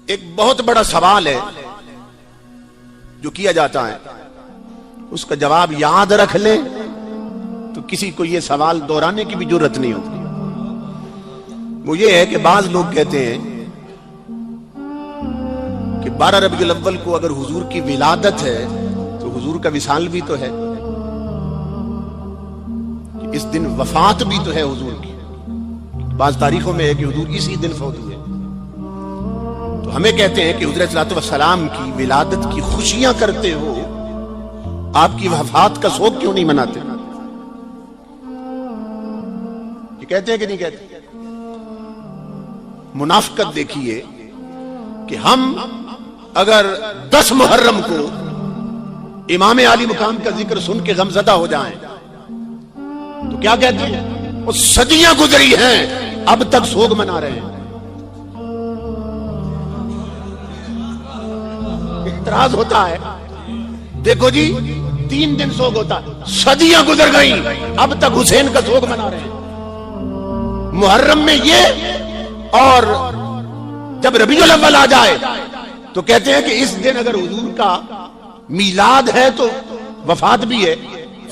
ایک بہت بڑا سوال ہے جو کیا جاتا ہے، اس کا جواب یاد رکھ لیں تو کسی کو یہ سوال دہرانے کی بھی جرت نہیں ہوتی۔ وہ یہ ہے کہ بعض لوگ کہتے ہیں کہ 12 ربیع الاول کو اگر حضور کی ولادت ہے تو حضور کا وصال بھی تو ہے، اس دن وفات بھی تو ہے حضور کی۔ بعض تاریخوں میں ہے کہ حضور اسی دن فوت ہوئے، تو ہمیں کہتے ہیں کہ حضور صلی اللہ علیہ وسلم کی ولادت کی خوشیاں کرتے ہو، آپ کی وفات کا سوگ کیوں نہیں مناتے؟ یہ کہتے ہیں کہ نہیں کہتے؟ منافقت دیکھیے کہ ہم اگر 10 محرم کو امام عالی مقام کا ذکر سن کے غمزدہ ہو جائیں تو کیا کہتے ہیں؟ وہ صدیاں گزری ہیں اب تک سوگ منا رہے ہیں۔ اعتراض ہوتا ہے، دیکھو جی 3 دن سوگ ہوتا ہے، صدیاں گزر گئی اب تک حسین کا سوگ منا رہے ہیں۔ محرم میں یہ، اور جب ربیع الاول آ جائے تو کہتے ہیں کہ اس دن اگر حضور کا میلاد ہے تو وفات بھی ہے،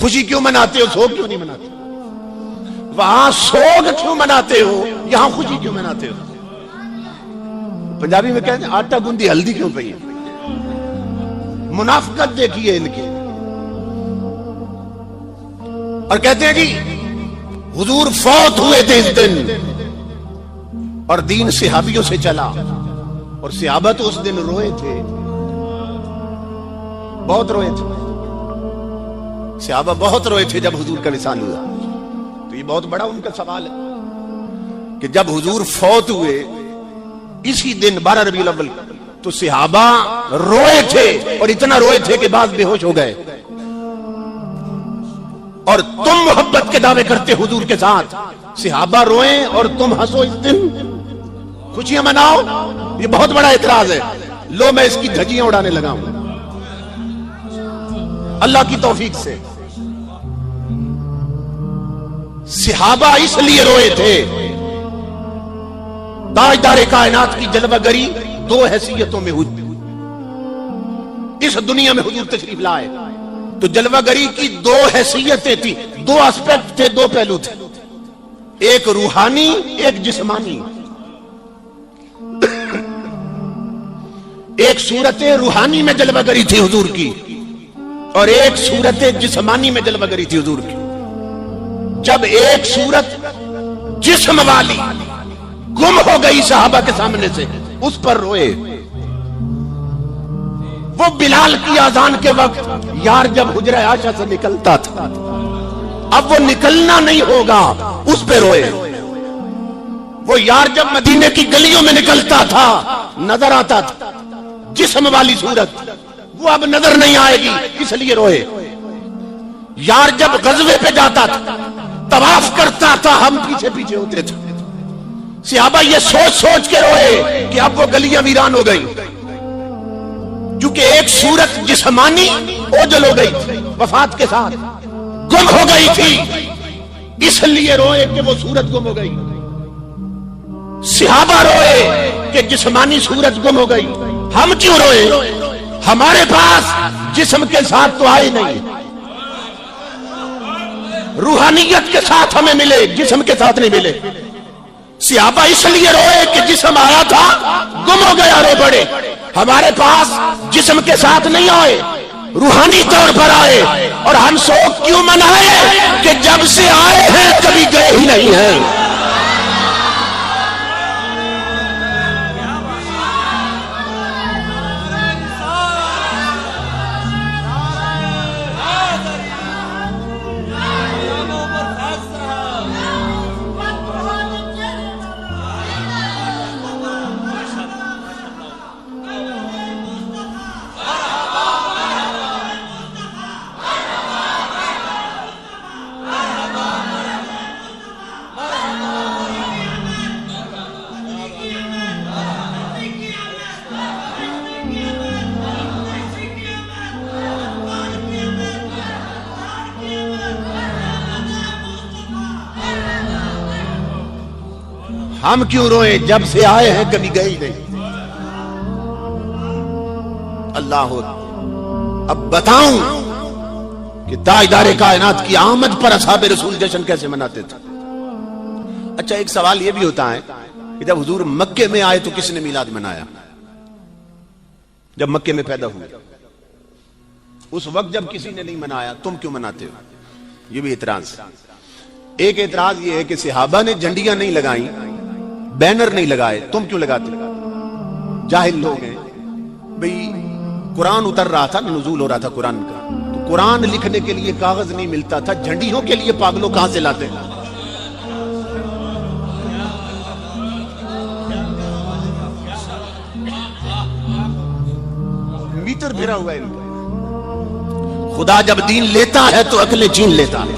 خوشی کیوں مناتے ہو، سوگ کیوں نہیں مناتے؟ وہاں سوگ کیوں مناتے ہو، یہاں خوشی کیوں مناتے ہو؟ پنجابی میں کہتے ہیں آٹا گوندی ہلدی کیوں پئی ہے؟ منافقت دیکھیے ان کی۔ اور کہتے ہیں جی حضور فوت ہوئے تھے اس دن، اور دین صحابیوں سے چلا، اور صحابہ تو اس دن روئے تھے، بہت روئے تھے، صحابہ بہت روئے تھے جب حضور کا وصال ہوا۔ تو یہ بہت بڑا ان کا سوال ہے کہ جب حضور فوت ہوئے اسی دن 12 ربیع الاول تو صحابہ روئے تھے، اور اتنا روئے تھے کہ بعض بے ہوش ہو گئے، اور تم محبت کے دعوے کرتے حضور کے ساتھ، صحابہ روئیں اور تم ہنسو، اس دن خوشیاں مناؤ۔ یہ بہت بڑا اعتراض ہے۔ لو میں اس کی دھجیاں اڑانے لگا ہوں اللہ کی توفیق سے۔ صحابہ اس لیے روئے تھے، تاجدار کائنات کی جلوہ گری 2 حیثیتوں میں ہوئی۔ اس دنیا میں حضور تشریف لائے تو جلوہ گری کی 2 حیثیتیں تھی، 2 اسپیکٹ تھے، 2 پہلو تھے، ایک روحانی ایک جسمانی۔ ایک صورت روحانی میں جلوہ گری تھی حضور کی، اور ایک صورت جسمانی میں جلوہ گری تھی حضور کی۔ جب ایک صورت جسم والی گم ہو گئی صحابہ کے سامنے سے، اس پر روئے۔ وہ بلال کی اذان کے وقت یار جب حجرہ عائشہ سے نکلتا تھا، اب وہ نکلنا نہیں ہوگا، اس پہ روئے۔ وہ یار جب مدینے کی گلیوں میں نکلتا تھا نظر آتا تھا، جسم والی صورت وہ اب نظر نہیں آئے گی، اس لیے روئے۔ یار جب غزوے پہ جاتا تھا، طواف کرتا تھا، ہم پیچھے پیچھے ہوتے تھے، صحابہ یہ سوچ سوچ کے روئے کہ اب وہ گلیاں ویران ہو گئی، کیونکہ ایک صورت جسمانی اوجل ہو گئی تھی، وفات کے ساتھ گم ہو گئی تھی، اس لیے روئے کہ وہ صورت گم ہو گئی۔ صحابہ روئے کہ جسمانی صورت گم ہو گئی۔ ہم کیوں روئے؟ ہمارے پاس جسم کے ساتھ تو آئے نہیں، روحانیت کے ساتھ ہمیں ملے، جسم کے ساتھ نہیں ملے۔ صحابہ اس لیے روئے کہ جسم آیا تھا گم ہو گیا، رو پڑے۔ ہمارے پاس جسم کے ساتھ نہیں آئے، روحانی طور پر آئے، اور ہم سوگ کیوں منائے کہ جب سے آئے ہیں کبھی گئے ہی نہیں ہیں۔ ہم کیوں روئیں؟ جب سے آئے ہیں کبھی گئے ہی نہیں۔ اللہ اب بتاؤں کہ تاجدار کائنات کی آمد پر اصحاب رسول جشن کیسے مناتے تھے؟ اچھا ایک سوال یہ بھی ہوتا ہے کہ جب حضور مکے میں آئے تو کس نے میلاد منایا؟ جب مکے میں پیدا ہوئے اس وقت جب کسی نے نہیں منایا تم کیوں مناتے ہو؟ یہ بھی اعتراض۔ ایک اعتراض یہ ہے کہ صحابہ نے جھنڈیاں نہیں لگائیں، بینر نہیں لگائے، تم کیوں لگاتے؟ جاہل لوگ ہیں بھئی، قرآن اتر رہا تھا، نزول ہو رہا تھا قرآن کا، تو قرآن لکھنے کے لیے کاغذ نہیں ملتا تھا، جھنڈیوں کے لیے پاگلوں کہاں سے لاتے؟ میٹر بھرا ہوا ہے ان کا۔ خدا جب دین لیتا ہے تو عقلیں چھین لیتا ہے۔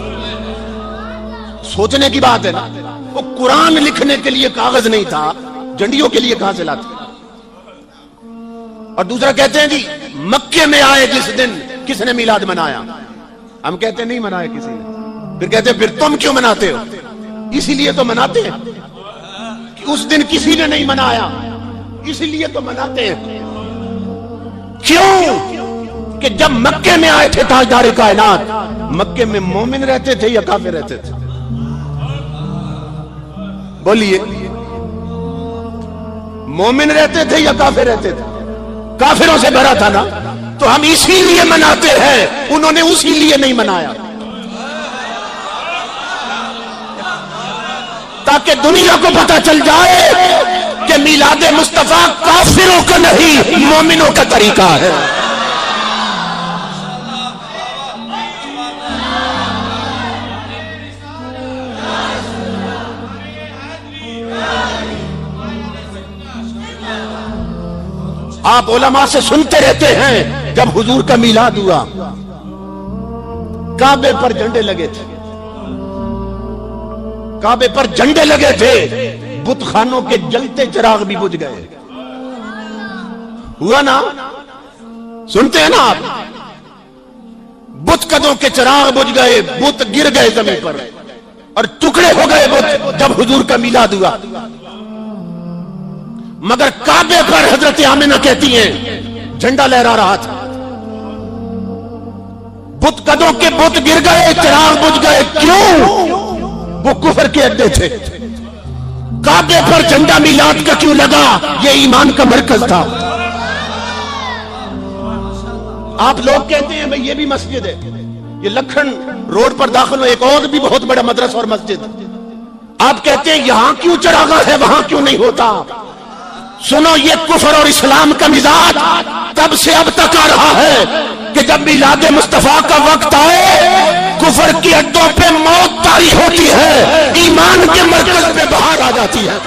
سوچنے کی بات ہے نا، وہ قرآن لکھنے کے لیے کاغذ نہیں تھا، جھنڈیوں کے لیے کہاں سے لاتے؟ اور دوسرا کہتے ہیں جی مکے میں آئے جس دن کس نے میلاد منایا؟ ہم کہتے ہیں نہیں منایا کسی نے۔ پھر کہتے ہیں پھر تم کیوں مناتے ہو؟ اسی لیے تو مناتے ہیں کہ اس دن کسی نے نہیں منایا، اسی لیے تو مناتے ہیں۔ کیوں؟ کہ جب مکے میں آئے تھے تاجدار کائنات، مکے میں مومن رہتے تھے یا کافر رہتے تھے؟ بولیے، مومن رہتے تھے یا کافر رہتے تھے؟ کافروں سے بھرا تھا نا، تو ہم اسی لیے مناتے ہیں، انہوں نے اسی لیے نہیں منایا، تاکہ دنیا کو پتہ چل جائے کہ میلاد مصطفیٰ کافروں کا نہیں مومنوں کا طریقہ ہے۔ آپ علماء سے سنتے رہتے ہیں جب حضور کا میلاد ہوا کعبے پر جھنڈے لگے تھے، کعبے پر جھنڈے لگے تھے، بت خانوں کے جلتے چراغ بھی بجھ گئے۔ ہوا نا؟ سنتے ہیں نا آپ؟ بت قدوں کے چراغ بجھ گئے، بت گر گئے زمین پر اور ٹکڑے ہو گئے بت جب حضور کا میلاد ہوا۔ مگر کعبے پر حضرت آمنہ کہتی ہیں جھنڈا لہرا رہا تھا، بت قدوں کے بت گر گئے، چراغ بجھ گئے۔ کیوں؟ وہ کفر کے اڈے تھے۔ کعبے پر جھنڈا میلاد کا کیوں لگا؟ یہ ایمان کا مرکز تھا۔ آپ لوگ کہتے ہیں بھئی یہ بھی مسجد ہے، یہ لکھن روڈ پر داخل ہو ایک اور بھی بہت بڑا مدرسہ اور مسجد، آپ کہتے ہیں یہاں کیوں چراغا ہے وہاں کیوں نہیں ہوتا؟ سنو، یہ کفر اور اسلام کا مزاج تب سے اب تک آ رہا ہے کہ جب میلاد مصطفیٰ کا وقت آئے کفر کی اڈوں پہ موت طاری ہوتی ہے، ایمان کے مرکز پہ بہار آ جاتی ہے۔